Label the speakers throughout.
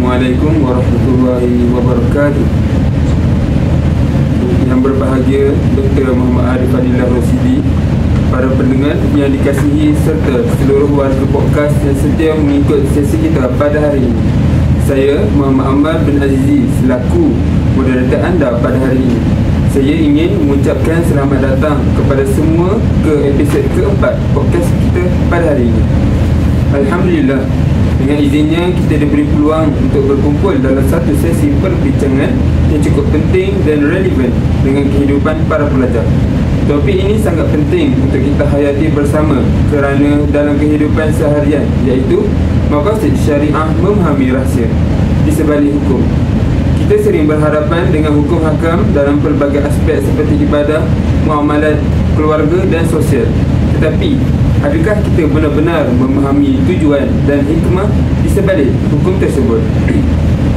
Speaker 1: Assalamualaikum warahmatullahi wabarakatuh. Yang berbahagia Dr. Muhammad Arif Fadilah Rosidi, para pendengar yang dikasihi serta seluruh warga podcast yang setia mengikut sesi kita pada hari ini. Saya Muhammad Ammar bin Azizi selaku moderator anda pada hari ini. Saya ingin mengucapkan selamat datang kepada semua ke episod keempat podcast kita pada hari ini. Alhamdulillah, dengan izinnya kita diberi peluang untuk berkumpul dalam satu sesi perbincangan yang cukup penting dan relevan dengan kehidupan para pelajar. Topik ini sangat penting untuk kita hayati bersama kerana dalam kehidupan seharian, iaitu maqasid syariah memahami rahsia di sebalik hukum. Kita sering berhadapan dengan hukum hakam dalam pelbagai aspek seperti ibadah, muamalat, keluarga dan sosial. Tetapi, adakah kita benar-benar memahami tujuan dan hikmah di sebalik hukum tersebut?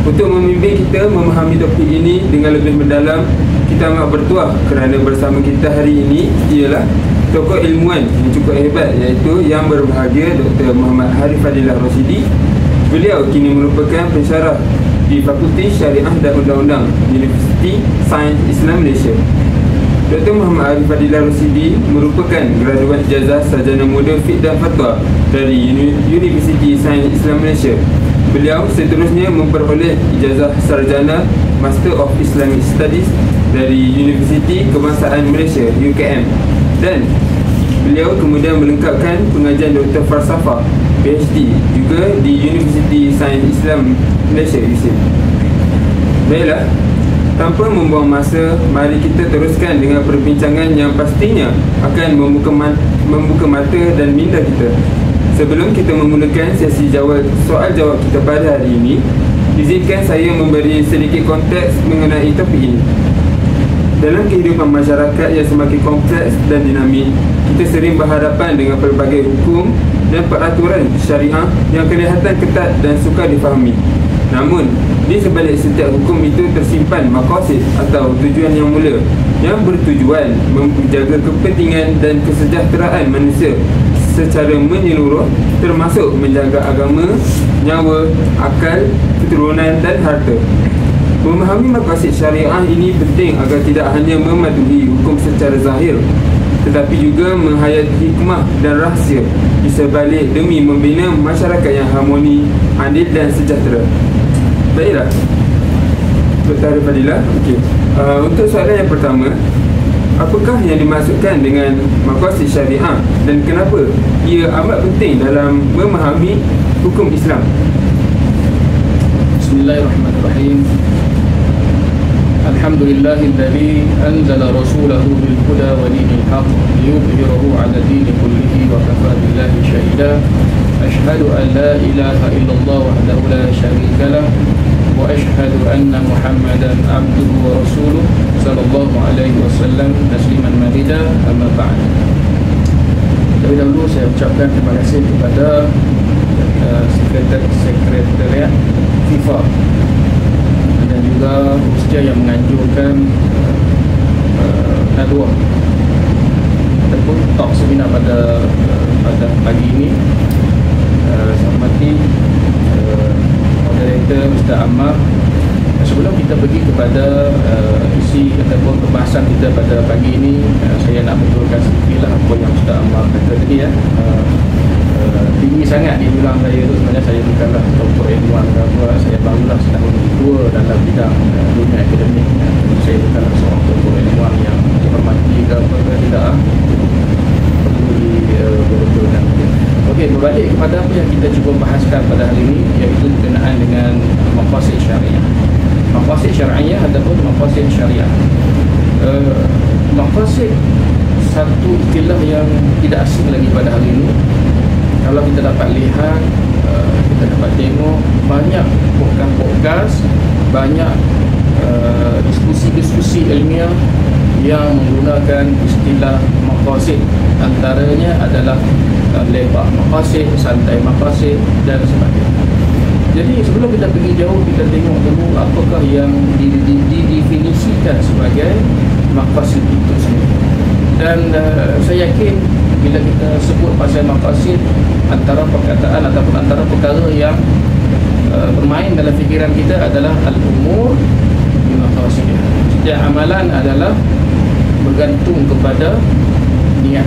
Speaker 1: Untuk membimbing kita memahami topik ini dengan lebih mendalam, kita amat bertuah kerana bersama kita hari ini ialah tokoh ilmuwan yang cukup hebat, iaitu yang berbahagia Dr. Muhammad Arif Fadilah Rosidi. Beliau kini merupakan pensyarah di Fakulti Syariah dan Undang-Undang Universiti Sains Islam Malaysia. Dr. Muhammad Arif Fadilah Rosidi merupakan graduat ijazah sarjana muda fiqh dan fatwa dari Universiti Sains Islam Malaysia. Beliau seterusnya memperoleh ijazah sarjana Master of Islamic Studies dari Universiti Kebangsaan Malaysia UKM, dan beliau kemudian melengkapkan pengajian Dr. Falsafah PhD juga di Universiti Sains Islam Malaysia USIM. Baiklah, tanpa membuang masa, mari kita teruskan dengan perbincangan yang pastinya akan membuka mata dan minda kita. Sebelum kita memulakan sesi soal jawab kita pada hari ini, izinkan saya memberi sedikit konteks mengenai topik ini. Dalam kehidupan masyarakat yang semakin kompleks dan dinamik, kita sering berhadapan dengan pelbagai hukum dan peraturan syariah yang kelihatan ketat dan sukar difahami. Namun, di sebalik setiap hukum itu tersimpan maqasid atau tujuan yang mulia yang bertujuan menjaga kepentingan dan kesejahteraan manusia secara menyeluruh, termasuk menjaga agama, nyawa, akal, keturunan dan harta. Memahami maqasid syariah ini penting agar tidak hanya mematuhi hukum secara zahir, tetapi juga menghayati hikmah dan rahsia di sebalik demi membina masyarakat yang harmoni, adil dan sejahtera. Baiklah, Dr. Arif Fadilah, untuk soalan yang pertama, apakah yang dimaksudkan dengan maqasid syariah dan kenapa ia amat penting dalam memahami hukum Islam?
Speaker 2: Bismillahirrahmanirrahim. Alhamdulillahilladzi anzala rasulahu bil huda wa dinil haqq liyudhhirahu 'ala dini kullihi wa kafa billahi shahida. Ashhadu an la ilaha illallah wahdahu la syarika lah wa ashhadu anna Muhammadan 'abduhu wa rasuluh sallallahu alaihi wasallam tasliman mazida, amma ba'd. Terlebih dahulu saya ucapkan terima kasih kepada sekretariat FIFA dan juga hostia yang menganjurkan nadwa ataupun talk seminar pada pagi ini. Saya hormati moderator Mr. Ammar. Sebelum kita pergi kepada isi ataupun pembahasan kita pada pagi ini, saya nak betulkan sedikitlah apa yang Mr. Ammar kata tadi ya. Tinggi sangat di bilang saya itu sebenarnya saya bukanlah doktor ilmuwan ke apa, saya barulah setahun dua dalam bidang dunia akademik. Saya bukanlah seorang doktor ilmuwan yang dihormati ke apa ke, tidak perlu dibetulkan. Okey, berbalik kepada apa yang kita cuba bahaskan pada hari ini, iaitu berkenaan dengan maqasid syariah. Maqasid syariah ataupun maqasid syariah. Maqasid satu istilah yang tidak asing lagi pada hari ini. Kalau kita dapat lihat, kita dapat tengok banyak podcast, banyak diskusi-diskusi ilmiah yang menggunakan istilah maqasid. Antaranya adalah lebar maqasid, santai maqasid dan sebagainya. Jadi sebelum kita pergi jauh, kita tengok dulu apakah yang didefinisikan sebagai maqasid itu sendiri. Dan saya yakin bila kita sebut pasal maqasid, antara perkataan ataupun antara perkara yang bermain dalam fikiran kita adalah al-umur bimaqasidiha. Setiap amalan adalah bergantung kepada niat.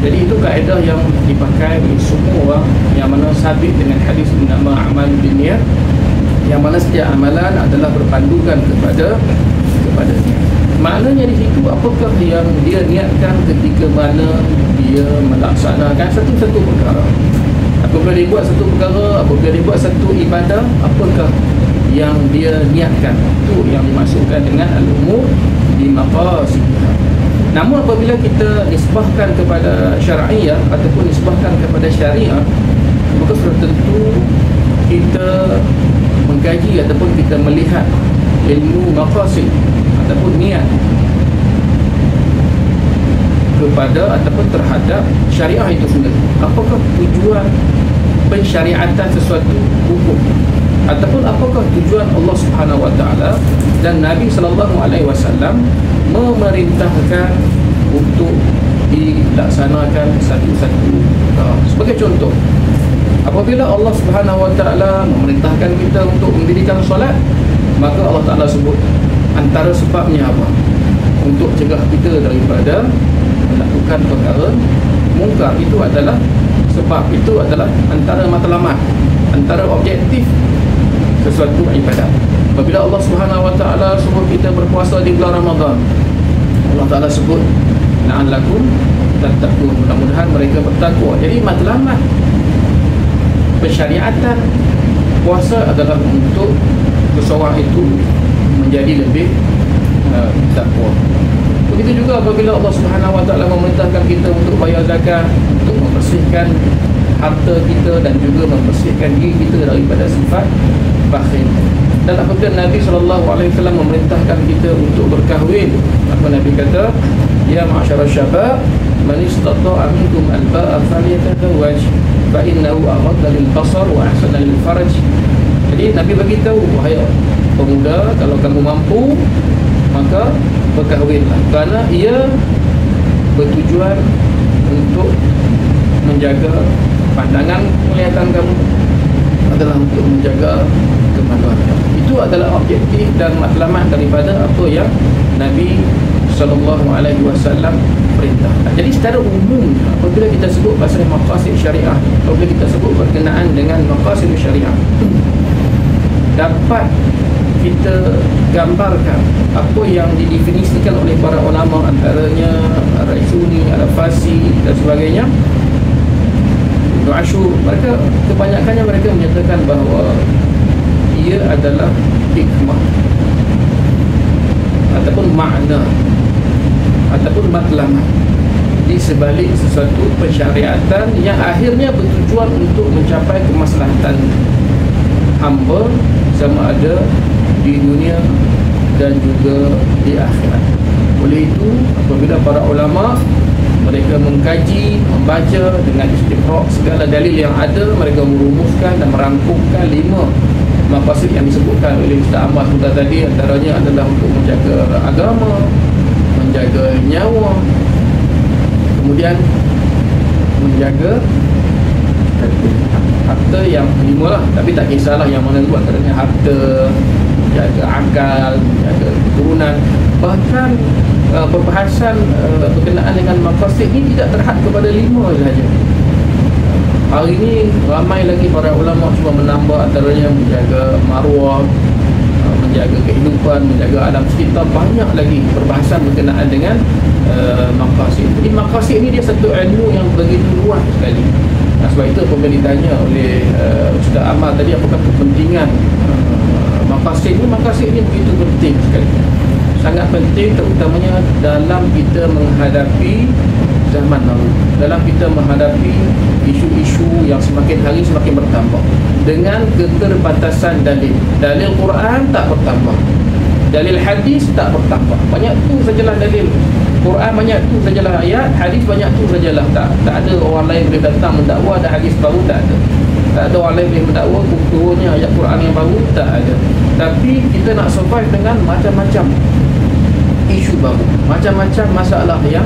Speaker 2: Jadi itu kaedah yang dipakai oleh semua orang, yang mana sabit dengan hadis innama a'malu binniyat, yang mana setiap amalan adalah berpandukan kepada niat. Maknanya di situ apakah yang dia niatkan ketika mana dia melaksanakan satu-satu perkara. Apabila dia buat satu perkara, apabila dia buat satu ibadah, apakah yang dia niatkan? Itu yang dimaksudkan dengan al-umur bimaqasidiha. Namun apabila kita nisbahkan kepada syar'iyah ataupun nisbahkan kepada syariah, maka sudah tentu kita mengkaji ataupun kita melihat ilmu maqasid ataupun niat kepada ataupun terhadap syariah itu sendiri. Apakah tujuan pensyariatan sesuatu hukum, ataupun apakah tujuan Allah Subhanahu Wa Taala dan Nabi Sallallahu Alaihi Wasallam memerintahkan untuk dilaksanakan satu-satu. Sebagai contoh, apabila Allah Subhanahu Wa Taala memerintahkan kita untuk mendirikan solat, maka Allah Taala sebut antara sebabnya apa? Untuk cegah kita daripada melakukan perkara mungkar. Itu adalah sebab, itu adalah antara matlamat, antara objektif sesuatu ibadah. Apabila Allah Subhanahu Wa Taala suruh kita berpuasa di bulan Ramadan, Allah Taala sebut la'allakum tattaqun, mudah-mudahan mereka bertakwa. Jadi matlamat pensyariatan puasa adalah untuk seseorang itu menjadi lebih takwa. Begitu juga apabila Allah Subhanahu Wa Taala memerintahkan kita untuk bayar zakat, untuk membersihkan harta kita dan juga membersihkan diri kita daripada sifat bakhil. Dan apabila Nabi SAW memerintahkan kita untuk berkahwin, apa Nabi kata, ya ma'asyara syabab man istata'a minkum al-ba'a falyatazawwaj fa innahu aghadda lil basar wa ahsana lil farj. Jadi Nabi bagi tahu, wahai pemuda, kalau kamu mampu maka berkahwinlah, kerana ia bertujuan untuk menjaga pandangan penglihatan kamu, adalah untuk menjaga kemaluan kamu. Itu adalah objektif dan matlamat daripada apa yang Nabi SAW perintahkan. Jadi secara umum, apabila kita sebut pasal maqasid syariah, apabila kita sebut berkenaan dengan maqasid syariah, dapat kita gambarkan apa yang didefinisikan oleh para ulama, antaranya Ar-Raisuni, Al-Fasi dan sebagainya. Ibn Ashur, mereka kebanyakannya mereka menyatakan bahawa ia adalah hikmah ataupun makna ataupun matlamat di sebalik sesuatu pensyariatan yang akhirnya bertujuan untuk mencapai kemaslahatan hamba, sama ada di dunia dan juga di akhirat. Oleh itu, apabila para ulama mereka mengkaji, membaca dengan istiqra' segala dalil yang ada, mereka merumuskan dan merangkumkan 5 maqasid yang disebutkan oleh Ustaz Ahmad Sudah tadi. Antaranya adalah untuk menjaga agama, menjaga nyawa, kemudian menjaga harta yang 5 lah, tapi tak kisahlah yang mana dulu, antaranya harta, jaga akal, jaga keturunan. Bahkan perbahasan berkenaan dengan maqasid ini tidak terhad kepada 5 sahaja. Hari ini ramai lagi para ulama cuba menambah, antaranya menjaga maruah, menjaga kehidupan, menjaga alam sekitar. Banyak lagi perbahasan berkenaan dengan maqasid. Jadi maqasid ini dia satu ilmu yang begitu luas sekali. Sebab itu apabila ditanya oleh Ustaz Ahmad tadi, apakah kepentingan maqasid ini? Maqasid ini begitu penting sekali, sangat penting, terutamanya dalam kita menghadapi zaman baru, dalam kita menghadapi isu-isu yang semakin hari semakin bertambah dengan keterbatasan dalil. Dalil Quran tak bertambah, dalil hadis tak bertambah, banyak tu sajalah dalil Quran, banyak tu sajalah ayat, hadis banyak tu sajalah. Tak ada orang lain boleh datang mendakwa ada hadis baru, tak ada. Tak ada orang lain boleh mendakwa turunnya ayat Quran yang baru, tak ada. Tapi kita nak survive dengan macam-macam isu baru, macam-macam masalah yang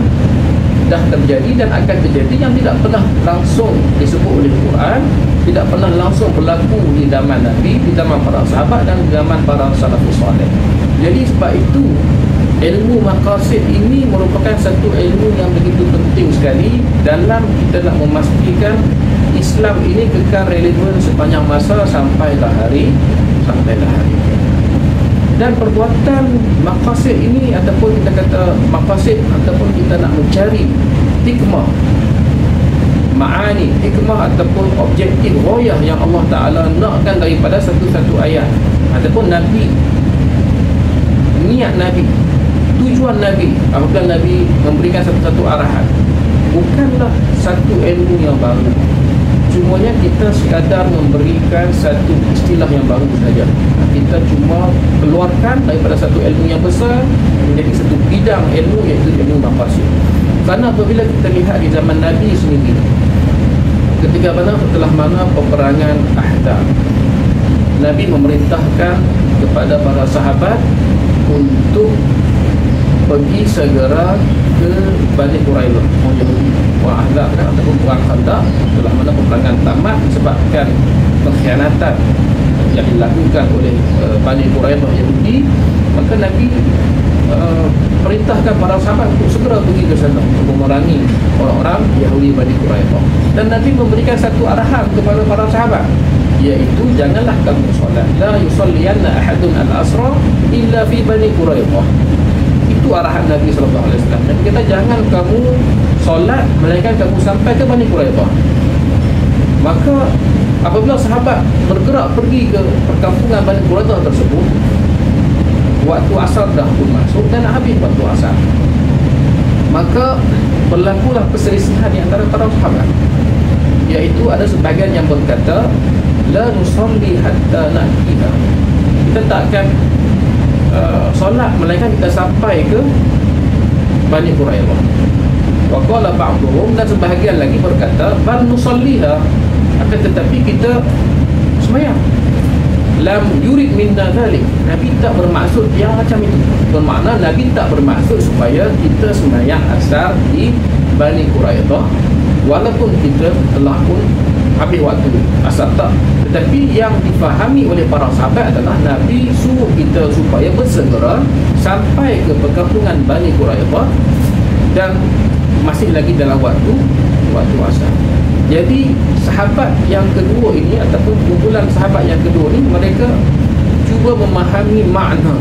Speaker 2: dah terjadi dan akan terjadi yang tidak pernah langsung disebut oleh Quran, tidak pernah langsung berlaku di zaman Nabi, di zaman para sahabat dan di zaman para salafus saleh. Jadi sebab itu ilmu maqasid ini merupakan satu ilmu yang begitu penting sekali dalam kita nak memastikan Islam ini kekal relevan sepanjang masa sampailah hari dan perbuatan maqasid ini ataupun kita kata maqasid ataupun kita nak mencari hikmah, ma'ani, hikmah ataupun objektif royah yang Allah Ta'ala nakkan daripada satu-satu ayat ataupun Nabi, niat Nabi, tujuan Nabi apabila Nabi memberikan satu-satu arahan bukanlah satu ilmu yang baru, cumanya kita sekadar memberikan satu istilah yang baru saja. Kita cuma keluarkan daripada satu ilmu yang besar menjadi satu bidang ilmu, iaitu ilmu maqasid. Kerana apabila kita lihat di zaman Nabi sendiri, ketika mana setelah mana peperangan Ahzab, Nabi memerintahkan kepada para sahabat untuk pergi segera ke Bani Quraidah, Perang Ahzab ataupun Perang Khandaq. Setelah mana peperangan tamat disebabkan pengkhianatan yang dilakukan oleh Bani Quraidah Yahudi, maka Nabi perintahkan para sahabat untuk segera pergi ke sana untuk memerangi orang-orang Yahudi Bani Quraidah. Dan Nabi memberikan satu arahan kepada para sahabat, iaitu janganlah kamu solat, la yusalliyanna ahadun al-asra illa fi Bani Quraidah. Itu arahan Nabi SAW. Nabi kata jangan kamu solat melainkan kamu sampai ke Bani Quraidah. Maka apabila sahabat bergerak pergi ke perkampungan Bani Quraidah tersebut, waktu asar dah pun masuk dan habis waktu asar, maka berlakulah perselisihan di antara para sahabat, iaitu ada sebahagian yang berkata la nusalli hatta na'tiha, kita tak akan solat melainkan kita sampai ke Bani Quraidah. Wa qala ba'dhum, dan sebahagian lagi berkata bal nusalliha, akan tetapi kita sembahyang. Lam yurid minna dhalik, Nabi tak bermaksud yang macam itu. Bermakna Nabi tak bermaksud supaya kita sembahyang asar di Bani Quraidah walaupun kita telah pun habis waktu asar, tak. Tetapi yang difahami oleh para sahabat adalah Nabi suruh kita supaya bersegera sampai ke perkampungan Bani Quraidah dan masih lagi dalam waktu asar. Jadi sahabat yang kedua ini ataupun kumpulan sahabat yang kedua ini, mereka cuba memahami makna,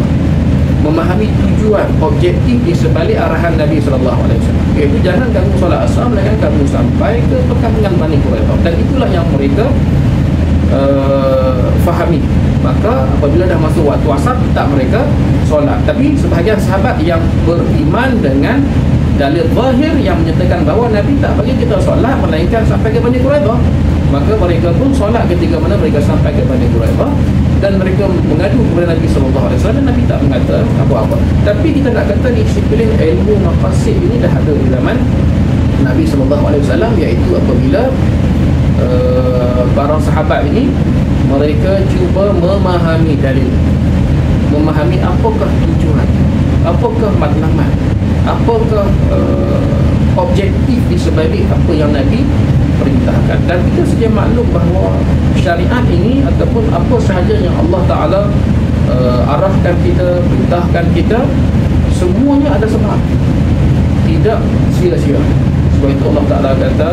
Speaker 2: memahami tujuan objektif di sebalik arahan Nabi SAW, iaitu jangan kamu solat asar melainkan kamu sampai ke perkampungan Bani Quraidah. Dan itulah yang mereka fahami. Maka apabila dah masuk waktu asar, tak mereka solat. Tapi sebahagian sahabat yang beriman dengan dalil zahir yang menyatakan bahawa Nabi tak bagi kita solat melainkan sampai ke Bani Quraidah, maka mereka pun solat ketika mana mereka sampai ke Bani Quraidah dan mereka mengadu kepada Nabi SAW dan Nabi tak mengata apa-apa. Tapi kita nak kata disiplin ilmu maqasid ini dah ada di zaman Nabi SAW, iaitu apabila para sahabat ini mereka cuba memahami dalil, memahami apakah tujuan, apakah matlamat, apakah objektif di sebalik apa yang Nabi perintahkan. Dan kita sedia maklum bahawa syariat ini ataupun apa sahaja yang Allah Ta'ala arahkan kita, perintahkan kita, semuanya ada sebab, tidak sia-sia. Sebab itu Allah Ta'ala kata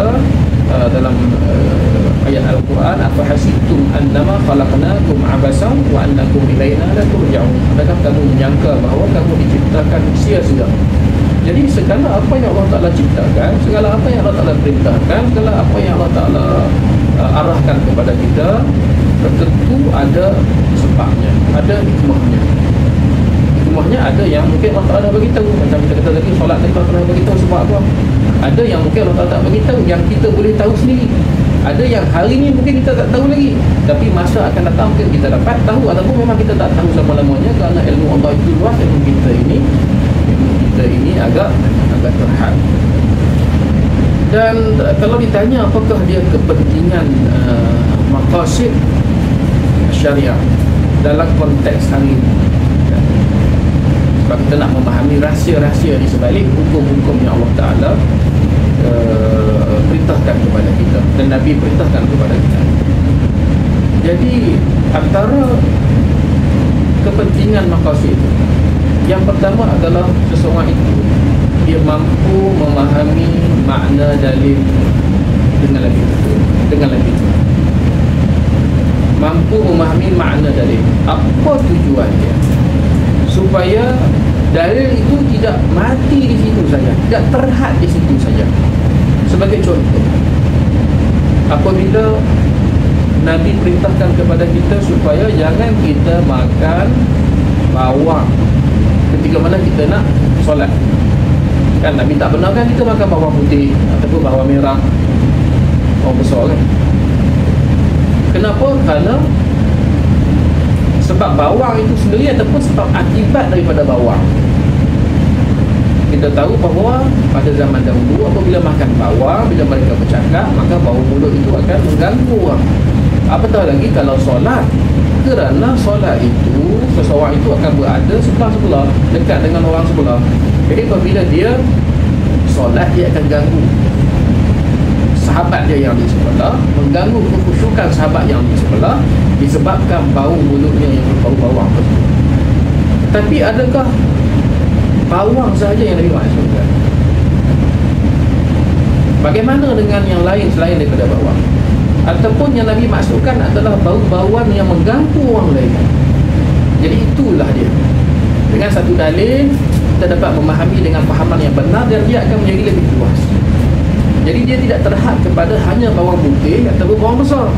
Speaker 2: dalam ayat Al-Quran, afahasibtum annama khalaqnakum abasan wa annakum ilaina la turja'un, adakah kamu menyangka bahawa kamu diciptakan sia-sia? Jadi segala apa yang Allah Ta'ala ciptakan, segala apa yang Allah Ta'ala perintahkan, segala apa yang Allah Ta'ala arahkan kepada kita, tentu ada sebabnya, ada hikmahnya. Hikmahnya ada yang mungkin Allah Ta'ala bagi tahu, macam kita kata tadi, solat tadi Allah Ta'ala bagi tahu sebab apa. Ada yang mungkin Allah Ta'ala tak bagi tahu, yang kita boleh tahu sendiri. Ada yang hari ni mungkin kita tak tahu lagi, tapi masa akan datang mungkin kita dapat tahu, ataupun memang kita tak tahu selama-lamanya, kerana ilmu Allah itu luas, ilmu kita ini agak terhad. Dan kalau ditanya apakah dia kepentingan maqasid syariah dalam konteks hari ini, sebab kita nak memahami rahsia-rahsia di sebalik hukum-hukum yang Allah Ta'ala perintahkan kepada kita dan Nabi perintahkan kepada kita. Jadi antara kepentingan maqasid itu, yang pertama adalah seseorang itu dia mampu memahami makna dalil dengan lebih betul, mampu memahami makna dalil. Apa tujuan dia? Supaya dalil itu tidak mati di situ saja, tidak terhad di situ saja. Sebagai contoh, apabila Nabi perintahkan kepada kita supaya jangan kita makan bawang ketika mana kita nak solat, kan Nabi tak benarkan kita makan bawang putih ataupun bawang merah, bawang besar kan. Kenapa? Kerana sebab bawang itu sendiri ataupun sebab akibat daripada bawang. Kita tahu bahawa pada zaman dahulu apabila makan bawang, bila mereka bercakap, maka bau mulut itu akan mengganggu orang. Apatah lagi kalau solat, kerana solat itu seseorang itu akan berada sebelah-sebelah, dekat dengan orang sebelah. Jadi apabila dia solat, dia akan ganggu sahabat dia yang di sebelah, mengganggu kekhusyukan sahabat yang di sebelah, disebabkan bau mulutnya yang berbau bawang tersebut. Tapi adakah bawang sahaja yang Nabi maksudkan? Bagaimana dengan yang lain selain daripada bawang? Ataupun yang Nabi maksudkan adalah bau-bauan yang mengganggu orang lain. Jadi itulah dia. Dengan satu dalil, kita dapat memahami dengan fahaman yang benar dan dia akan menjadi lebih luas. Jadi dia tidak terhad kepada hanya bawang putih ataupun bawang besar.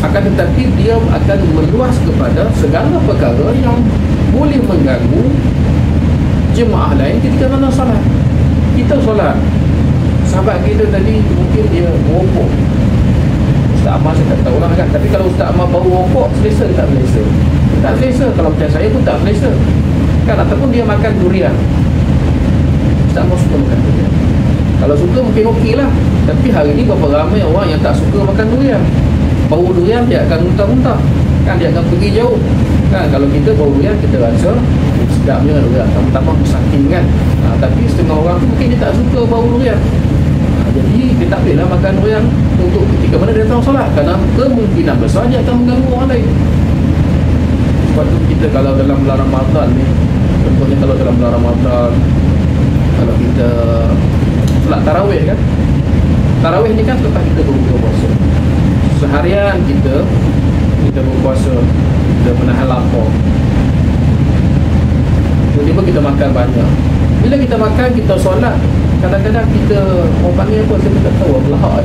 Speaker 2: Akan tetapi dia akan meluas kepada segala perkara yang boleh mengganggu jemaah lain ketika mana solat. Kita solat, sahabat kita tadi mungkin dia merokok. Ustaz Ammar saya tak tahu lah kan. Tapi kalau Ustaz Ammar bau rokok, selesa ke tak selesa? Tak selesa. Kalau macam saya pun tak selesa kan. Ataupun dia makan durian, Ustaz Ammar suka makan durian. Kalau suka mungkin okey lah. Tapi hari ni berapa ramai orang yang tak suka makan durian. Bau durian dia akan muntah-muntah kan, dia akan pergi jauh kan. Kalau kita bau durian, kita rasa sedapnya durian, tambah saking kan. Tapi setengah orang tu mungkin dia tak suka bau durian. Jadi dia tak bolehlah makan durian untuk ketika mana dia datang solat, kerana kemungkinan besar dia akan mengganggu orang lain. Sebab tu kita kalau dalam bulan Ramadan ni, contohnya kalau dalam bulan Ramadan, kalau kita solat tarawih kan, tarawih ni kan lepas kita berbuka puasa, seharian kita berpuasa, kita menahan lapar, tiba-tiba kita makan banyak. Bila kita makan, kita solat, kadang-kadang kita orang panggil apa, saya tak tahu, belahak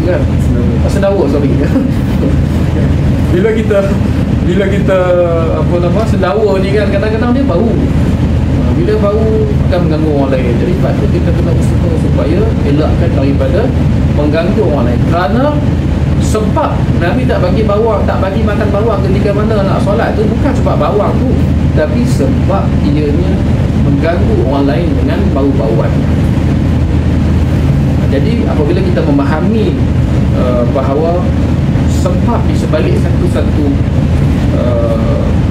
Speaker 2: kan, sedawa sorry. bila kita apa nama sedawa ni kan, kadang-kadang dia bau. Bila bau akan mengganggu orang lain. Jadi sebab tu kita kena usaha supaya elakkan daripada mengganggu orang lain. Kerana sebab Nabi tak bagi bawang, tak bagi makan bawang ketika mana nak solat tu bukan sebab bawang tu, tapi sebab ianya mengganggu orang lain dengan bau-bauan. Jadi apabila kita memahami bahawa sebab di sebalik satu-satu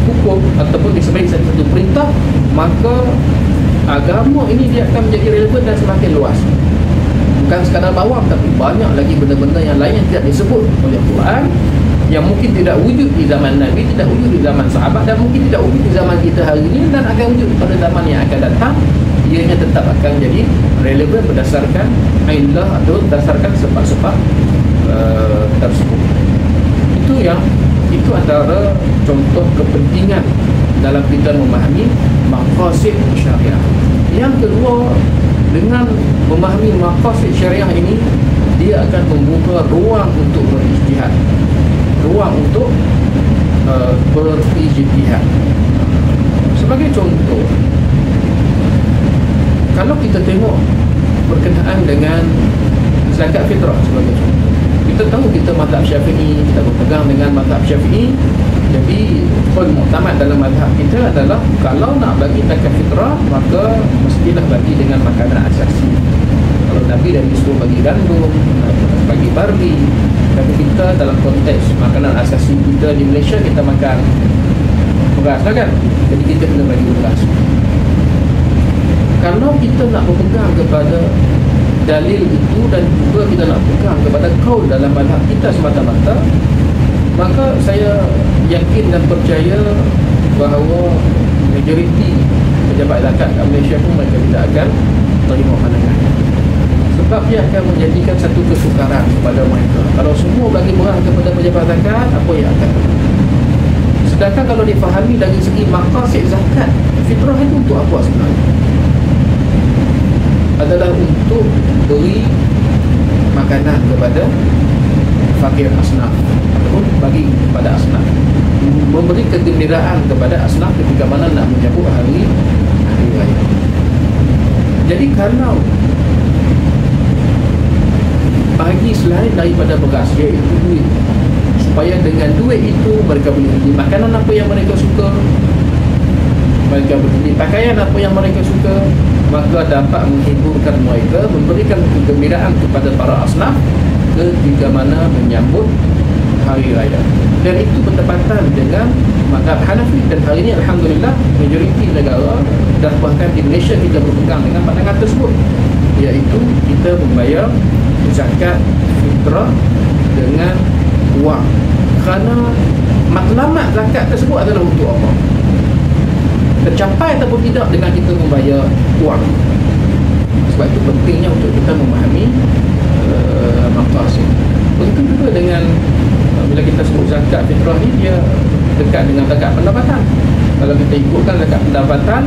Speaker 2: hukum ataupun di sebalik satu-satu perintah, maka agama ini dia akan menjadi relevan dan semakin luas. Bukan sekadar bawang, tapi banyak lagi benda-benda yang lain yang tidak disebut oleh Quran, yang mungkin tidak wujud di zaman Nabi, tidak wujud di zaman sahabat, dan mungkin tidak wujud di zaman kita hari ini, dan akan wujud pada zaman yang akan datang. Ianya tetap akan jadi relevan berdasarkan illah atau berdasarkan sebab-sebab tersebut. Itu antara contoh kepentingan dalam kita memahami maqasid syariah. Yang kedua, dengan memahami maqasid syariah ini, dia akan membuka ruang untuk berijtihad, ruang untuk berijtihad. Sebagai contoh, kalau kita tengok berkenaan dengan zakat fitrah sebagai contoh, kita tahu kita mazhab Syafi'i, kita berpegang dengan mazhab Syafi'i. Jadi qaul mu'tamad dalam mazhab kita adalah kalau nak bagi zakat fitrah, maka mestilah bagi dengan makanan asasi. Kalau Nabi dah disuruh bagi gandum, bagi barley, tapi kita dalam konteks makanan asasi kita di Malaysia, kita makan beras lah kan. Jadi kita kena bagi beras. Kalau kita nak berpegang kepada dalil itu dan juga kita nak pegang kepada qaul dalam mazhab kita semata-mata, maka saya yakin dan percaya bahawa majoriti pejabat zakat kat Malaysia pun mereka tidak akan terima pandangan, sebab dia akan menjadikan satu kesukaran kepada mereka. Kalau semua bagi berhak kepada pejabat zakat, apa yang akan terjadi? Sedangkan kalau difahami dari segi maqasid zakat fitrah itu untuk apa sebenarnya? Adalah untuk beri makanan kepada fakir asnaf, ataupun bagi kepada asnaf, memberi kegembiraan kepada asnaf ketika mana nak menyambut hari raya. Jadi kalau bagi selain daripada beras, iaitu duit, supaya dengan duit itu mereka boleh beli makanan apa yang mereka suka, mereka boleh beli pakaian apa yang mereka suka, maka dapat menghiburkan mereka, memberikan kegembiraan kepada para asnaf ketika mana menyambut hari raya. Dan itu bertepatan dengan mazhab Hanafi, dan hari ini alhamdulillah majoriti negara dan bahkan di Malaysia kita berpegang dengan pandangan tersebut, iaitu kita membayar zakat fitrah dengan wang. Kerana matlamat zakat tersebut adalah untuk apa? Tercapai ataupun tidak dengan kita membayar wang. Sebab itu pentingnya untuk kita memahami maqasid. Begitu juga dengan bila kita sebut zakat fitrah ni, dia dekat dengan zakat pendapatan. Kalau kita ikutkan zakat pendapatan,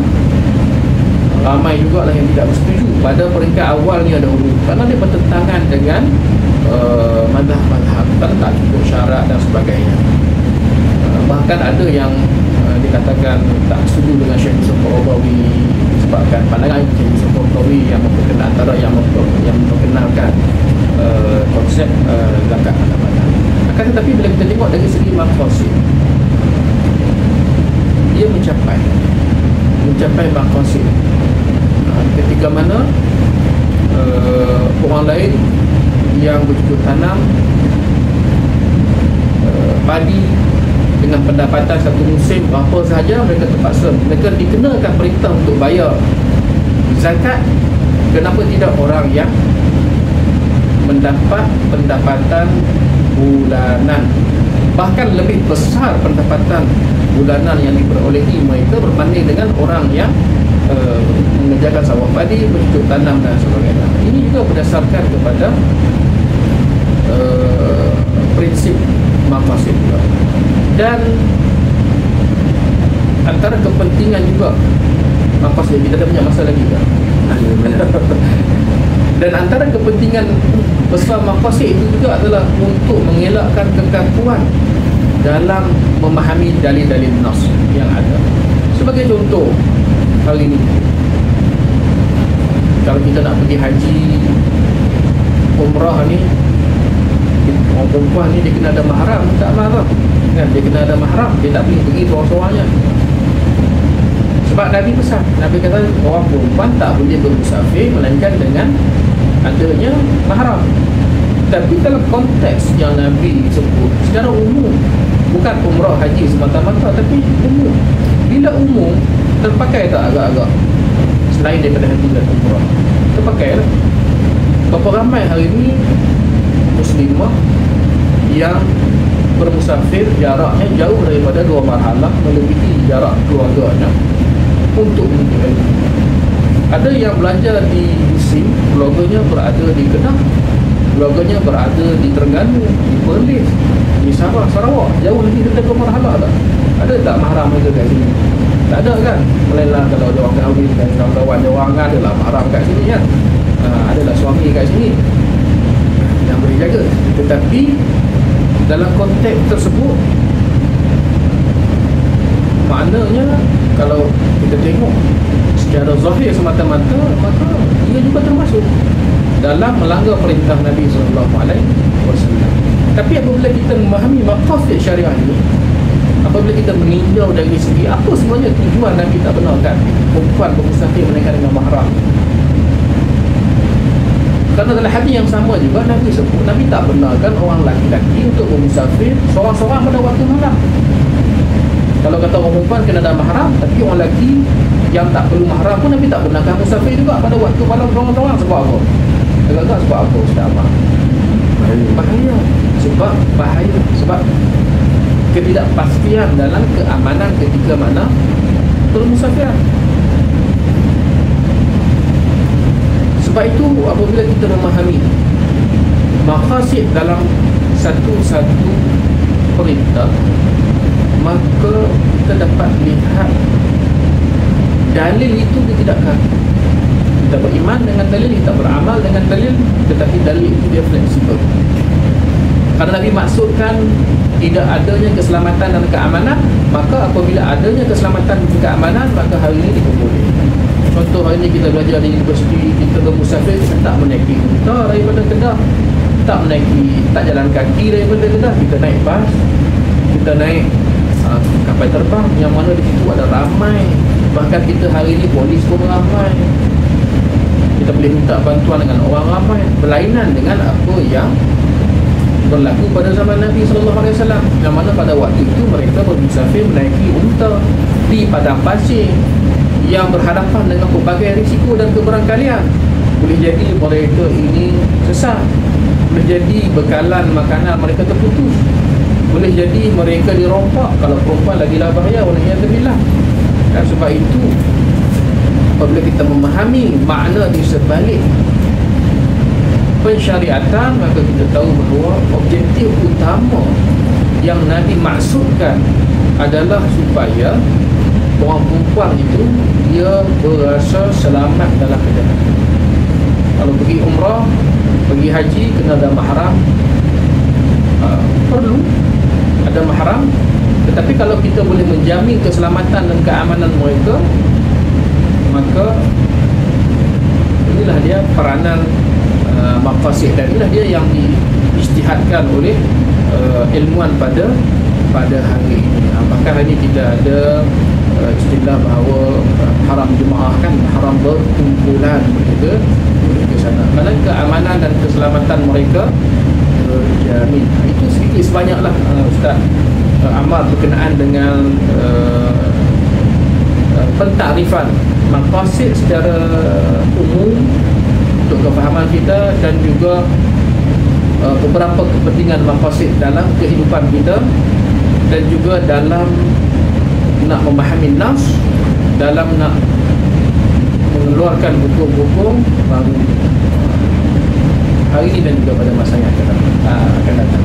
Speaker 2: ramai jugalah yang tidak bersetuju pada peringkat awalnya dahulu, kerana dia bertentangan dengan mazhab-mazhab tak cukup syarat dan sebagainya. Bahkan ada yang dikatakan tak setuju dengan Syekh Yusuf Qaradawi disebabkan pandangan Syekh Yusuf Qaradawi yang memperkenalkan, antara yang memperkenalkan konsep zakat pendapatan. Akan tetapi bila kita tengok dari segi maqasid, dia mencapai maqasid ketika mana orang lain yang bercocok tanam padi dengan pendapatan satu musim berapa sahaja, mereka terpaksa, mereka dikenakan perintah untuk bayar zakat. Kenapa tidak orang yang mendapat pendapatan bulanan, bahkan lebih besar pendapatan bulanan yang diperolehi mereka berbanding dengan orang yang mengerjakan sawah padi, bercocok tanam dan sebagainya. Ini juga berdasarkan kepada prinsip maqasid juga. Dan antara kepentingan juga maqasid, kita dah punya masa lagi kan? Dan antara kepentingan besar maqasid itu juga adalah untuk mengelakkan kekakuan dalam memahami dalil-dalil nas yang ada. Sebagai contoh, hari ini kalau kita nak pergi haji, umrah ni, orang perempuan ni dia kena ada mahram, tak mahram kan? Dia kena ada mahram, dia tak boleh pergi seorang-seorangnya. Sebab Nabi pesan, Nabi kata orang perempuan tak boleh bermusafir melainkan dengan adanya mahram. Tapi dalam konteks yang Nabi sebut secara umum, bukan umrah haji semata-mata, tapi umum. Bila umum, terpakai tak agak-agak selain daripada haji dan umrah? Terpakai lah. Berapa ramai hari ini muslimah yang bermusafir jaraknya jauh daripada dua marhalah, melebihi jarak keluarganya untuk menuju haji. Ada yang belajar di Musim, keluarganya berada di Kedah, keluarganya berada di Terengganu, di Perlis, di Sabah, Sarawak, jauh lagi daripada dua marhalah tak? Ada tak mahram mereka kat sini? Tak ada kan? Melainlah kalau ada orang kahwin dan kawan-kawan dia orang adalah mahram kat sini kan? Adalah suami kat sini yang boleh jaga. Tetapi dalam konteks tersebut, maknanya kalau kita tengok secara zahir semata-mata, maka ia juga termasuk dalam melanggar perintah Nabi SAW. Tapi apabila kita memahami maqasid syariah ini, apabila kita meninjau dari segi apa sebenarnya tujuan Nabi tak benarkan perempuan bermusafir melainkan dengan mahram. Kerana dalam hadis yang sama juga Nabi sebut, Nabi tak benarkan orang lelaki untuk bermusafir seorang-seorang pada waktu malam. Kalau kata orang perempuan kena ada mahram, tapi orang lelaki yang tak perlu mahram pun Nabi tak benarkan musafir juga pada waktu malam seorang-seorang. Sebab apa? Agak-agak sebab apa Ustaz Ahmad? Bahaya. Sebab bahaya. Sebab ketidakpastian dalam keamanan ketika mana bermusafir. Sebab itu apabila kita memahami maqasid dalam satu-satu perintah, maka kita dapat lihat dalil itu dia tidak kaku. Kita beriman dengan dalil, kita beramal dengan dalil, tetapi dalil itu dia fleksibel. Karena Nabi maksudkan tidak adanya keselamatan dan keamanan, maka apabila adanya keselamatan dan keamanan, maka hari ini diperbolehkan. Contoh, hari ini kita belajar di universiti, kita bermusafir, kita tak menaiki unta daripada Kedah, tak jalan kaki daripada Kedah, kita naik bas, kita naik kapal terbang yang mana di situ ada ramai. Bahkan kita hari ini polis pun ramai, kita boleh minta bantuan dengan orang ramai, berlainan dengan apa yang berlaku pada zaman Nabi SAW, yang mana pada waktu itu mereka bermusafir menaiki unta di padang pasir yang berhadapan dengan berbagai risiko dan keberangkalian. Boleh jadi mereka ini sesat, boleh jadi bekalan makanan mereka terputus, boleh jadi mereka dirompak, kalau perempuan lagilah bahaya, waliyadzubillah. Dan sebab itu apabila kita memahami makna di sebalik pensyariatan, maka kita tahu bahawa objektif utama yang Nabi maksudkan adalah supaya orang perempuan itu dia berasa selamat dalam perjalanan. Kalau pergi umrah, pergi haji, kena ada mahram, perlu ada mahram. Tetapi kalau kita boleh menjamin keselamatan dan keamanan mereka, maka inilah dia peranan maqasid, dan inilah dia yang diijtihadkan oleh ilmuwan pada hari ini. Bahkan hari ini tidak ada istilah bahawa haram jemaah, kan haram berkumpulan mereka ke sana, kerana keamanan dan keselamatan mereka terjamin. Itu sedikit sebanyaklah Ustaz amal berkenaan dengan pentakrifan maqasid secara umum untuk kefahaman kita, dan juga beberapa kepentingan maqasid dalam kehidupan kita, dan juga dalam nak memahami nafs, dalam nak mengeluarkan hukum-hukum baru hari ini dan juga pada masa yang akan datang.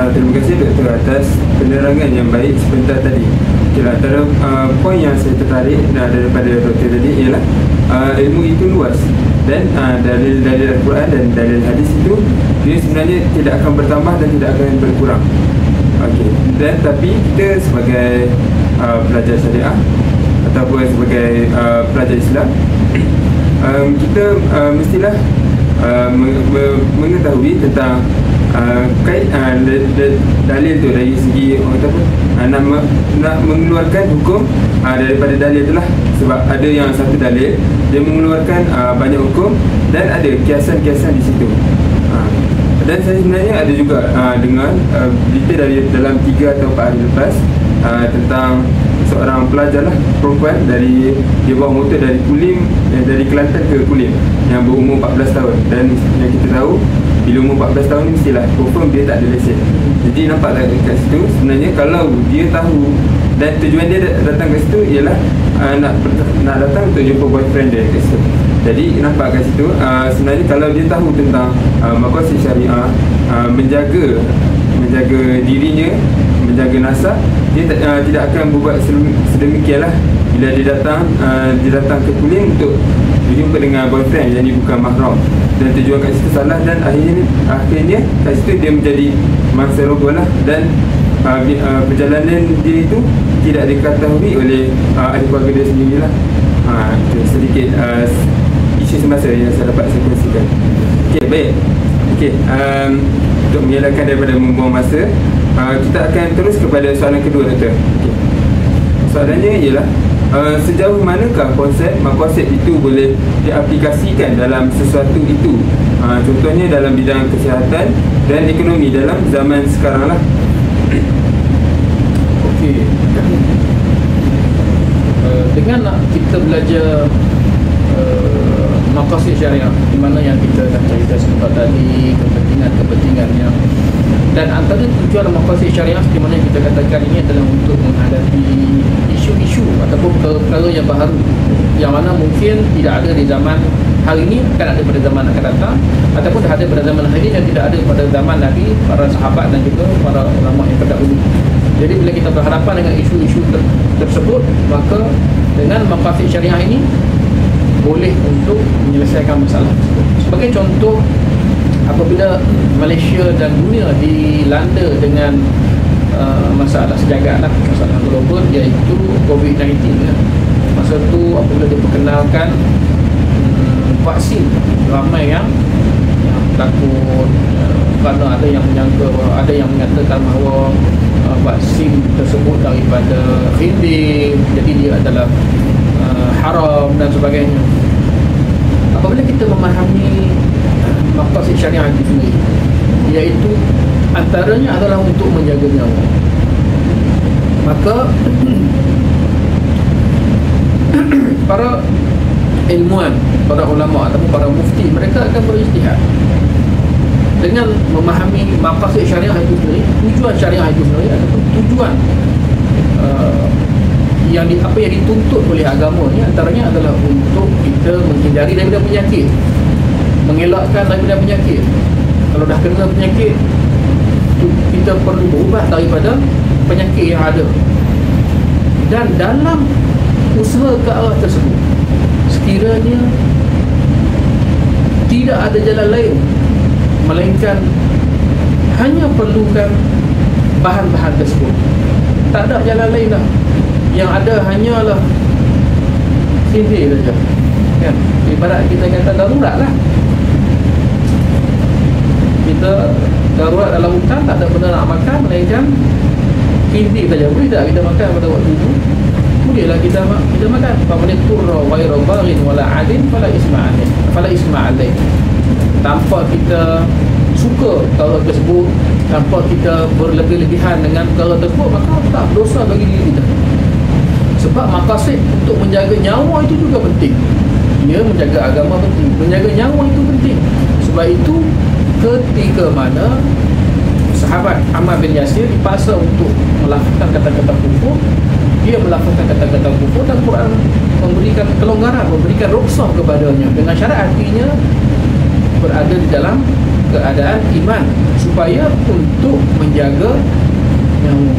Speaker 1: Terima kasih Dr. atas penerangan yang baik sebentar tadi. Antara poin yang saya tertarik daripada Dr. tadi ialah ilmu itu luas, dan dalil-dalil Al-Quran dan dalil hadis itu dia sebenarnya tidak akan bertambah dan tidak akan berkurang. Okey. Dan tapi kita sebagai pelajar syariah ataupun sebagai pelajar Islam, kita mestilah mengetahui tentang dalil tu dari segi orang kata nak mengeluarkan hukum daripada dalil itulah. Sebab ada yang satu dalil dia mengeluarkan banyak hukum, dan ada kiasan-kiasan di situ. Dan saya sebenarnya ada juga dengar berita dari dalam 3 atau 4 hari lepas tentang seorang pelajar lah, perempuan, dia bawa motor dari Kulim, dari Kelantan ke Kulim, yang berumur 14 tahun. Dan yang kita tahu, bila umur 14 tahun ni mestilah confirm dia tak ada lesen. Jadi nampak tak kat situ, sebenarnya kalau dia tahu, dan tujuan dia datang kat situ ialah nak datang untuk jumpa boyfriend dia kat situ. Jadi nampak kat situ, sebenarnya kalau dia tahu tentang maqasid syariah, menjaga dirinya, menjaga nasab, dia tidak akan berbuat sedemikianlah bila dia datang ke Kulim untuk berjumpa dengan boyfriend yang bukan mahram, dan tujuan kat situ salah, dan akhirnya kat situ dia menjadi mangsa rogo lah, dan perjalanan dia itu tidak diketahui oleh ahli keluarga dia sendirilah. Itu sedikit isu semasa yang saya dapat saya kongsikan. Okey, baik. Okey, untuk mengelakkan daripada membuang masa, kita akan terus kepada soalan kedua, Doktor. Okay. Soalannya ialah sejauh manakah konsep maqasid itu boleh diaplikasikan dalam sesuatu itu, contohnya dalam bidang kesihatan dan ekonomi dalam zaman sekarang lah.
Speaker 2: Okey, dengan kita belajar maqasid syariah, di mana yang kita dah cerita sebentar tadi, kepentingan yang, dan antara tujuan maqasid syariah di mana kita katakan ini adalah untuk menghadapi isu-isu ataupun perkara yang baru yang mana mungkin tidak ada di zaman hari ini, akan ada pada zaman akan datang, ataupun dah ada pada zaman hari ini dan tidak ada pada zaman Nabi, para sahabat dan juga para ulama yang terdahulu. Jadi bila kita berhadapan dengan isu-isu tersebut, maka dengan maqasid syariah ini boleh untuk menyelesaikan masalah tersebut. Sebagai contoh, apabila Malaysia dan dunia dilanda dengan masalah sejagat lah, masalah global, iaitu COVID-19 kan. Masa tu apabila diperkenalkan vaksin, ramai yang takut kerana ada yang menyangka, ada yang mengatakan bahawa vaksin tersebut daripada khinzir, jadi dia adalah haram dan sebagainya. Apabila kita memahami maqasid syariah itu sendiri, iaitu antaranya adalah untuk menjaga nyawa, maka para ilmuwan, para ulama ataupun para mufti, mereka akan berijtihad dengan memahami maqasid syariah itu sendiri, tujuan syariah itu sendiri ataupun tujuan apa yang dituntut oleh agama ni, antaranya adalah untuk kita menghindari daripada penyakit, mengelakkan daripada penyakit. Kalau dah kena penyakit, kita perlu berubat daripada penyakit yang ada. Dan dalam usaha ke arah tersebut, sekiranya tidak ada jalan lain melainkan hanya perlukan bahan-bahan tersebut, tak ada jalan lain dah. Yang ada hanyalah khinzir saja kan? Ibarat kita kata darurat lah, kita darurat dalam hutan, tak ada benda nak makan melainkan khinzir saja. Boleh tak kita makan pada waktu itu? Bolehlah kita makan. Faman turra ghayra baghin wala adin fala isma alaih. Tanpa kita suka perkara tersebut, tanpa kita berlebih-lebihan dengan perkara tersebut, maka tak dosa bagi diri kita. Sebab maqasid untuk menjaga nyawa itu juga penting. Ya, menjaga agama penting, menjaga nyawa itu penting. Sebab itu ketika mana sahabat Ammar bin Yasir dipaksa untuk melafazkan kata-kata kufur, dia melafazkan kata-kata kufur, dan Quran memberikan kelonggaran, memberikan rukhsah kepadanya dengan syarat artinya berada di dalam keadaan iman, supaya untuk menjaga nyawa.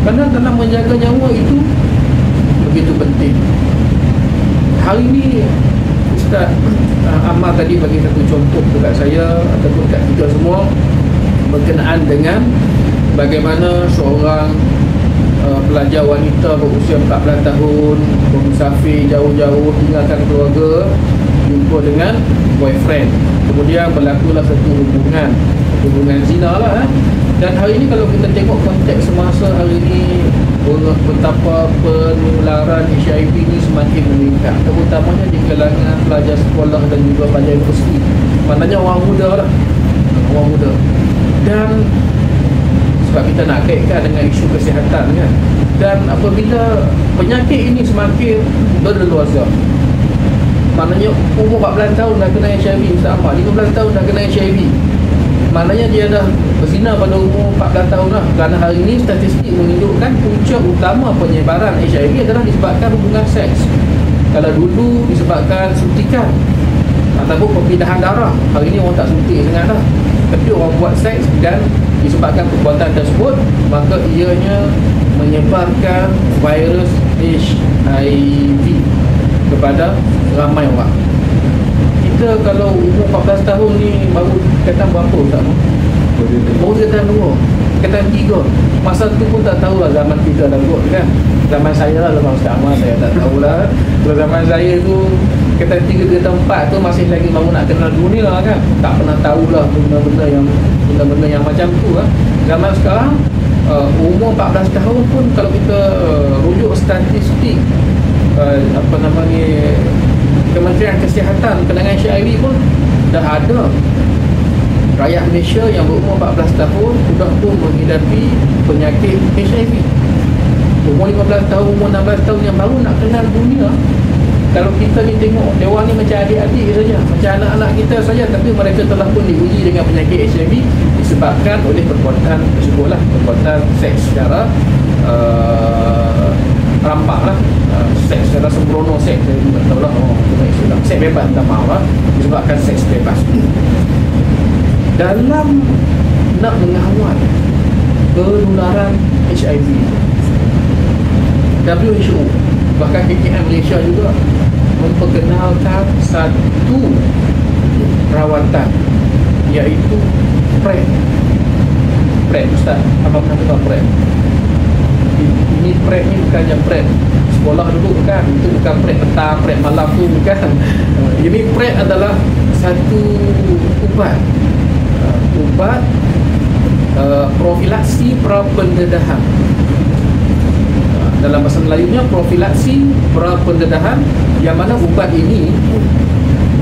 Speaker 2: Kerana dalam menjaga nyawa itu begitu penting. Hari ini Ustaz Ammar tadi bagi satu contoh dekat saya ataupun dekat kita semua berkenaan dengan bagaimana seorang pelajar wanita berusia 14 tahun bermusafir jauh-jauh, tinggalkan keluarga, jumpa dengan boyfriend, kemudian berlakulah satu hubungan zina lah. Dan hari ini kalau kita tengok konteks semasa hari ini, betapa penularan HIV ini semakin meningkat, terutamanya di kalangan pelajar sekolah dan juga pelajar universiti, maknanya orang muda lah, orang muda. Dan sebab kita nak kaitkan dengan isu kesihatan kan, dan apabila penyakit ini semakin berleluasa, maknanya umur 14 tahun dah kena HIV, Ustaz Ammar 15 tahun dah kena HIV, maknanya dia dah berzina pada umur 14 tahun lah. Kerana hari ini statistik menunjukkan punca utama penyebaran HIV adalah disebabkan hubungan seks. Kalau dulu disebabkan suntikan ataupun pemindahan darah, hari ini orang tak suntik sangat dah, tapi orang buat seks, dan disebabkan perbuatan tersebut maka ianya menyebarkan virus HIV kepada ramai orang. Kita kalau umur 14 tahun ni baru kata berapa tak tahu? Baru kata 2, kata 3. Masa tu pun tak tahulah zaman kita dah buat kan. Zaman saya lah, zaman Ustaz Ammar saya tak tahulah. Kalau zaman saya tu kata 3, kata 4 tu masih lagi baru nak kenal dunia kan. Tak pernah tahulah benda-benda yang macam tu lah. Zaman sekarang umur 14 tahun pun kalau kita rujuk statistik Kementerian Kesihatan berkenaan HIV pun dah ada rakyat Malaysia yang berumur 14 tahun sudah pun menghidapi penyakit HIV. Umur 15 tahun, umur 16 tahun yang baru nak kenal dunia, Kalau kita ni tengok dewan ni macam adik-adik saja, macam anak-anak kita saja, tapi mereka telah pun diuji dengan penyakit HIV disebabkan oleh perbuatan tersebut lah, perbuatan seks secara rampang lah, seks secara sembrono, seks tak tahu lah, seks bebas, minta maaf lah, disebabkan seks bebas. Dalam nak mengawal penularan HIV, WHO bahkan KKM Malaysia juga memperkenalkan satu rawatan, iaitu PrEP. PrEP, Ustaz, apa pernah dengar PrEP? Ini PrEP ni bukannya PrEP sekolah dulu, bukan. Itu bukan PrEP petang, PrEP malam tu, bukan. Ini PrEP adalah satu ubat profilaksi prapendedahan. Dalam bahasa Melayunya profilaksi prapendedahan, yang mana ubat ini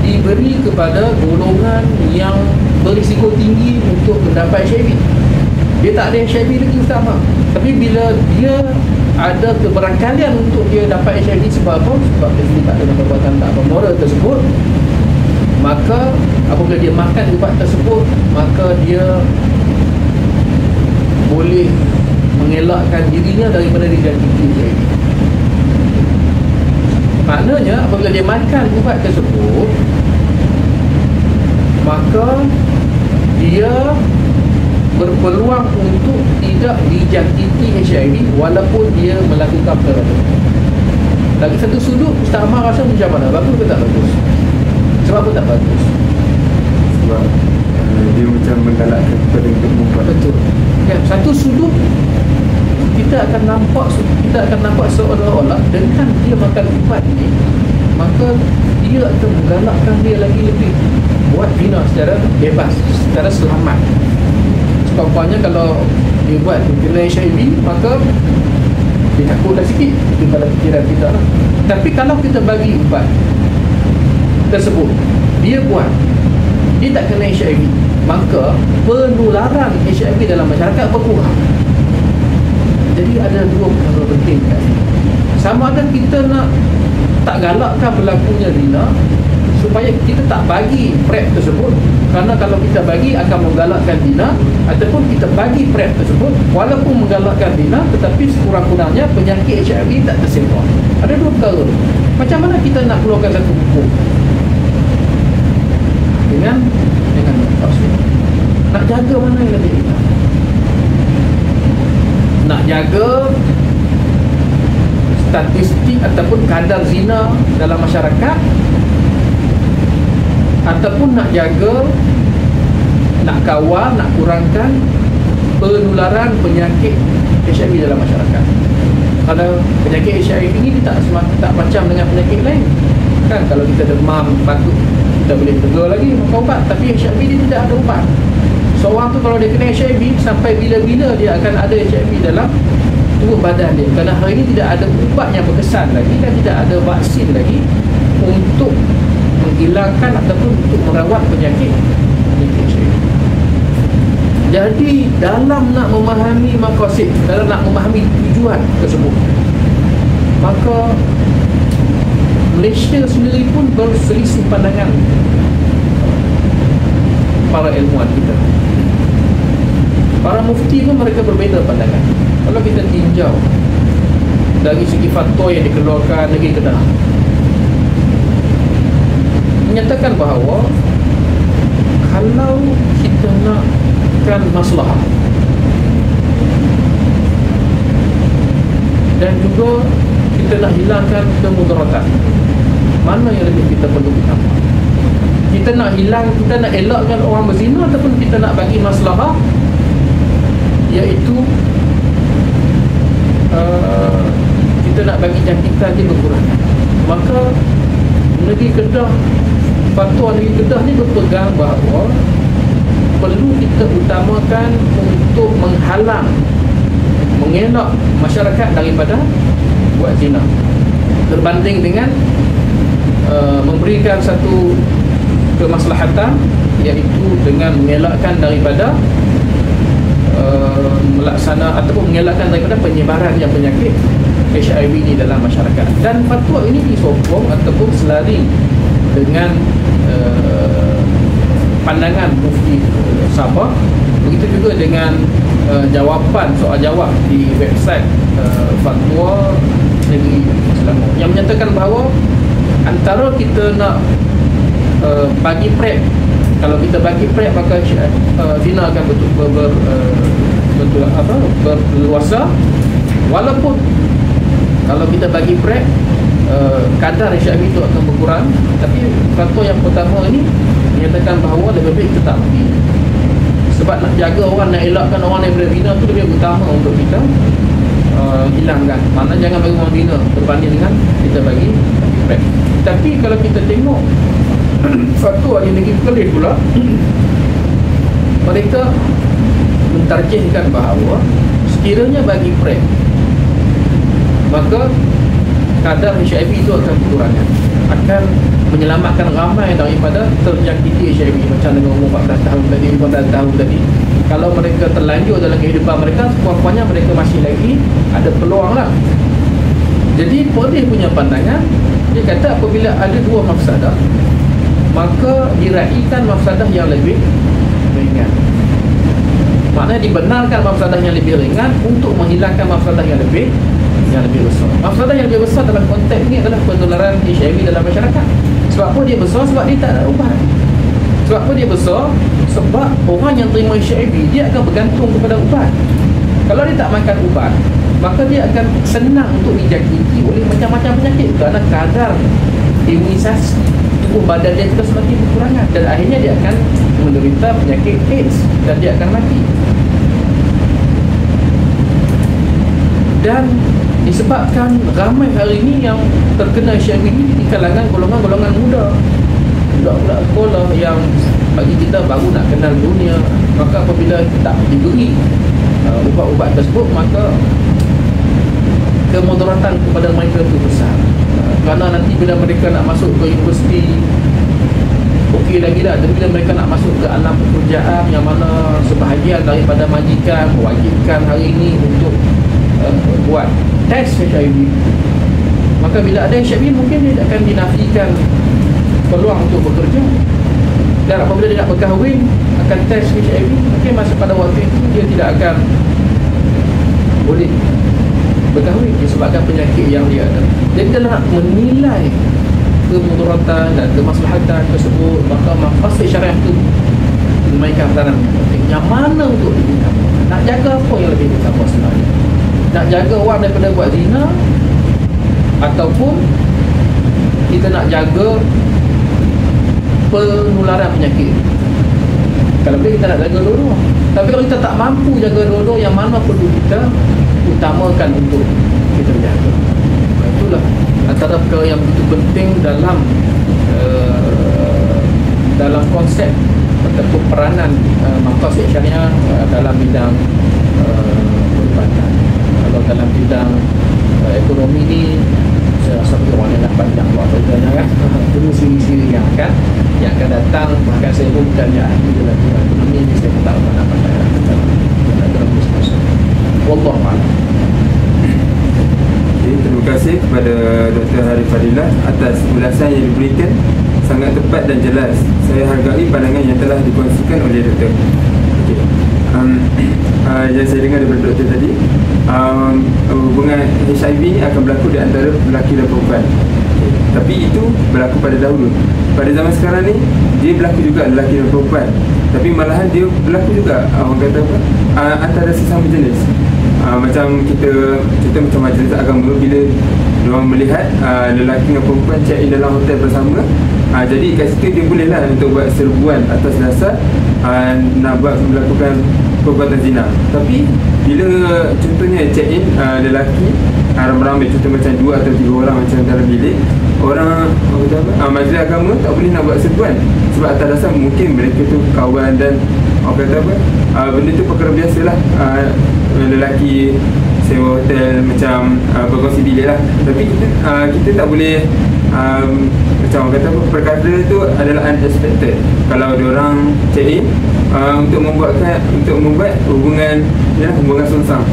Speaker 2: diberi kepada golongan yang berisiko tinggi untuk mendapat HIV. Dia tak ada HIV lagi, Ustaz Ahmad, tapi bila dia ada keberangkalian untuk dia dapat HIV, sebab apa? Sebab dia terlibat dengan perbuatan tak bermoral tersebut, maka apabila dia makan ubat tersebut, maka dia boleh mengelakkan dirinya daripada dijangkiti HIV. Maknanya apabila dia makan ubat tersebut, maka dia berpeluang untuk tidak dijangkiti HIV walaupun dia melakukan perkara itu. Lagi satu sudut, Ustaz Ahmad rasa macam mana? Bagus ke tak bagus? Sebab apa tak bagus?
Speaker 1: Sebab dia macam menggalakkan kepada untuk membuat.
Speaker 2: Betul. Kan, satu sudut kita akan nampak seolah-olah dengan dia makan ubat ini, maka dia akan menggalakkan dia lagi lebih buat zina secara bebas, secara selamat. Contohnya kalau dia buat kena HIV, maka dia takutlah sikit daripada fikiran kita lah. Tapi kalau kita bagi ubat tersebut, dia buat, dia tak kena HIV, maka penularan HIV dalam masyarakat berkurang. Jadi ada dua perkara penting kan. Sama ada kita nak tak galakkan berlakunya zina, supaya kita tak bagi PrEP tersebut, kerana kalau kita bagi akan menggalakkan zina, ataupun kita bagi PrEP tersebut walaupun menggalakkan zina, tetapi sekurang-kurangnya penyakit HIV tak tersebar. Ada dua perkara. Macam mana kita nak keluarkan satu hukum dengan maksud nak jaga mana yang lebih ringan, nak jaga statistik ataupun kadar zina dalam masyarakat, ataupun nak jaga, nak kawal, nak kurangkan penularan penyakit HIV dalam masyarakat. Kalau penyakit HIV ini tak macam dengan penyakit lain kan. Kalau kita demam, batuk, kita boleh tegur lagi makan ubat, tapi HIV dia tidak ada ubat. Seorang tu kalau dia kena HIV, sampai bila-bila dia akan ada HIV dalam tubuh badan dia, kerana hari ini tidak ada ubat yang berkesan lagi dan tidak ada vaksin lagi untuk menghilangkan ataupun untuk merawat penyakit HIV. Jadi dalam nak memahami maqasid, dalam nak memahami tujuan tersebut, maka Malaysia sendiri pun berselisih pandangan para ilmuwan kita. Para mufti pun mereka berbeza pandangan. Kalau kita tinjau dari segi fatwa yang dikeluarkan negeri Kedah, menyatakan bahawa kalau kita nakkan maslahah dan juga kita nak hilangkan kemudaratan, mana yang lebih kita perlu utama? Kita nak elakkan orang berzina, ataupun kita nak bagi maslahah, iaitu kita nak bagi jangkitan dia berkurang. Maka negeri Kedah, fatwa negeri Kedah ni berpegang bahawa perlu kita utamakan untuk menghalang, mengelak masyarakat daripada buat zina, berbanding dengan memberikan satu kemaslahatan, iaitu dengan mengelakkan daripada melaksana ataupun mengelakkan daripada penyebaran yang penyakit HIV ni dalam masyarakat. Dan fatwa ini disokong ataupun selari dengan pandangan Mufti Sabah. Begitu juga dengan jawapan soal jawab di website Fatwa Negeri Selangor yang menyatakan bahawa antara kita nak bagi prep, kalau kita bagi prep maka zina akan berluasa, walaupun kalau kita bagi prep kadar HIV itu akan berkurang. Tapi fatwa yang pertama ini menyatakan bahawa lebih baik kita tak bagi, sebab nak jaga orang, nak elakkan orang daripada zina itu lebih utama untuk kita hilangkan. Maknanya jangan bagi orang zina berbanding dengan kita bagi prep. Tapi kalau kita tengok fatwa yang negeri Kelih pula, mereka mentarjihkan bahawa sekiranya bagi prep maka kadar HIV itu akan berkurang, akan menyelamatkan ramai daripada terjangkiti HIV. Macam dengan umur 14 tahun tadi, 15 tahun tadi, kalau mereka terlanjur dalam kehidupan mereka, sekurang-kurangnya mereka masih lagi ada peluang lah. Jadi Polri punya pandangan, dia kata apabila ada dua mafsadah, maka diraikan mafsadah yang lebih ringan. Maknanya dibenarkan mafsadah yang lebih ringan untuk menghilangkan mafsadah yang lebih besar. Mafsadah yang lebih besar dalam konteks ini adalah penularan HIV dalam masyarakat. Sebab apa dia besar? Sebab dia tak ada ubat. Sebab apa dia besar? Sebab orang yang terima HIV dia akan bergantung kepada ubat. Kalau dia tak makan ubat, maka dia akan senang untuk dijangkiti oleh macam-macam penyakit, kerana kadar imunisasi tubuh badan dia terus semakin berkurangan, dan akhirnya dia akan menderita penyakit AIDS dan dia akan mati. Dan disebabkan ramai hari ini yang terkena HIV ini di kalangan golongan-golongan muda, budak-budak sekolah yang bagi kita baru nak kenal dunia, maka apabila tak diberi ubat-ubat tersebut, maka kemudaratan kepada mereka itu besar. Kerana nanti bila mereka nak masuk ke universiti, okey lagi dah, tapi bila mereka nak masuk ke alam pekerjaan yang mana sebahagian daripada majikan mewajibkan hari ini untuk buat test HIV, maka bila ada HIV mungkin dia akan dinafikan peluang untuk bekerja. Dan apabila dia nak berkahwin, akan test HIV, mungkin masa pada waktu itu dia tidak akan boleh berkahwin disebabkan penyakit yang dia ada. Jadi dalam menilai kemudaratan dan kemaslahatan tersebut, maka maqasid syariah itu memainkan peranan penting. Yang mana untuk digunakan? Nak jaga apa yang lebih utama sebenarnya? Nak jaga orang daripada buat zina, ataupun kita nak jaga penularan penyakit? Kalau boleh kita nak jaga dua-dua. Tapi kalau kita tak mampu jaga dua-dua, yang mana perlu kita utamakan untuk kita jaga? Itulah antara perkara yang begitu penting dalam konsep ataupun peranan maqasid syariah dalam bidang perubatan. Kalau dalam bidang ekonomi ni, saya rasa orang yang nak panjang waktu kan, dulu siri-siri yang akan datang. Bahkan saya pun bukan ahli dalam bidang ekonomi ni, saya tak pernah pandai dalam bisnes. Wallahu a'lam.
Speaker 1: Terima kasih kepada Dr. Harif Fadilah atas ulasan yang diberikan, sangat tepat dan jelas. Saya hargai pandangan yang telah dikongsikan oleh Dr. Yang saya dengar daripada doktor tadi, hubungan HIV ni akan berlaku di antara lelaki dan perempuan. Tapi itu berlaku pada dahulu. Pada zaman sekarang ni, dia berlaku juga lelaki dan perempuan. Tapi malahan dia berlaku juga, orang kata apa, antara sesama jenis. Macam kita macam majlis agama, bila diorang melihat lelaki dan perempuan check in dalam hotel bersama, jadi kat situ dia boleh lah untuk buat serbuan atas dasar nak melakukan perbuatan zina. Tapi bila contohnya check in lelaki ramai-ramai, contoh macam 2 atau 3 orang macam dalam bilik, orang majlis agama tak boleh nak buat serbuan, sebab atas dasar mungkin mereka tu kawan dan orang kata apa, benda tu perkara biasalah. Lelaki sewa hotel macam berkongsi bilik lah. Tapi kita tak boleh macam orang kata apa, perkara tu adalah unexpected. Kalau diorang check in untuk membuat hubungan songsang.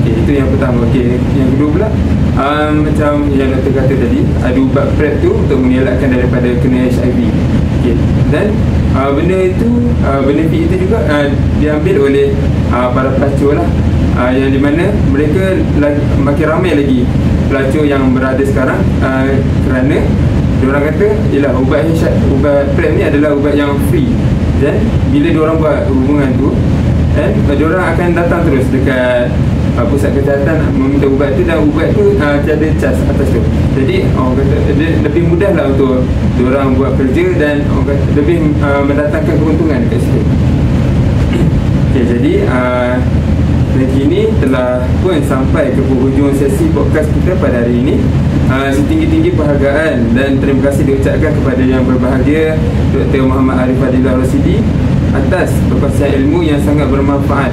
Speaker 1: Okay. Itu yang pertama. Okey, yang kedua pula, macam yang doktor kata tadi, ada ubat PrEP tu untuk mengelakkan daripada kena HIV. Okey, dan benda itu, benefit itu juga diambil oleh para pelacur lah, yang di mana mereka makin ramai lagi pelacur yang berada sekarang, kerana diorang kata ialah ubat PrEP ni adalah ubat yang free, dan bila diorang buat hubungan tu, dan diorang akan datang terus dekat pusat kesihatan meminta ubat tu, dan ubat tu tiada cas atas tu. Jadi orang kata lebih mudah lah untuk diorang buat kerja, dan orang kata lebih mendatangkan keuntungan dekat situ. Okay, jadi dan kini telah pun sampai ke penghujung sesi podcast kita pada hari ini. Setinggi-tinggi penghargaan dan terima kasih diucapkan kepada yang berbahagia Dr. Muhammad Arif Fadilah Rosidi atas perkongsian ilmu yang sangat bermanfaat.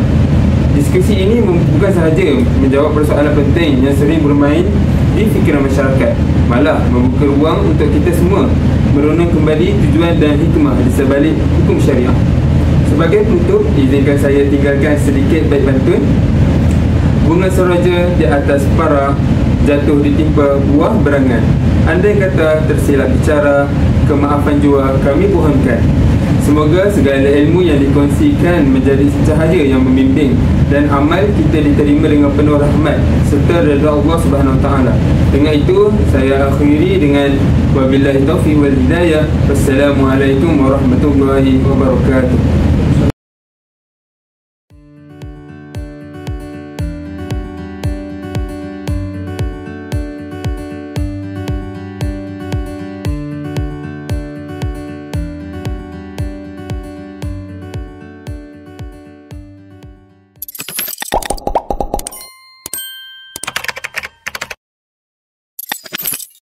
Speaker 1: Diskusi ini bukan sahaja menjawab persoalan penting yang sering bermain di fikiran masyarakat, malah membuka ruang untuk kita semua merenung kembali tujuan dan hikmah di sebalik hukum syariah. Sebagai penutup, izinkan saya tinggalkan sedikit baik pantun. Bunga soroja di atas para, jatuh ditimpa buah berangan. Andai kata tersilap bicara, kemaafan jua kami pohonkan. Semoga segala ilmu yang dikongsikan menjadi cahaya yang membimbing, dan amal kita diterima dengan penuh rahmat serta redha Allah Subhanahu Wa Taala. Dengan itu saya akhiri dengan wabillahi taufiq wal hidayah. Wassalamualaikum warahmatullahi wabarakatuh.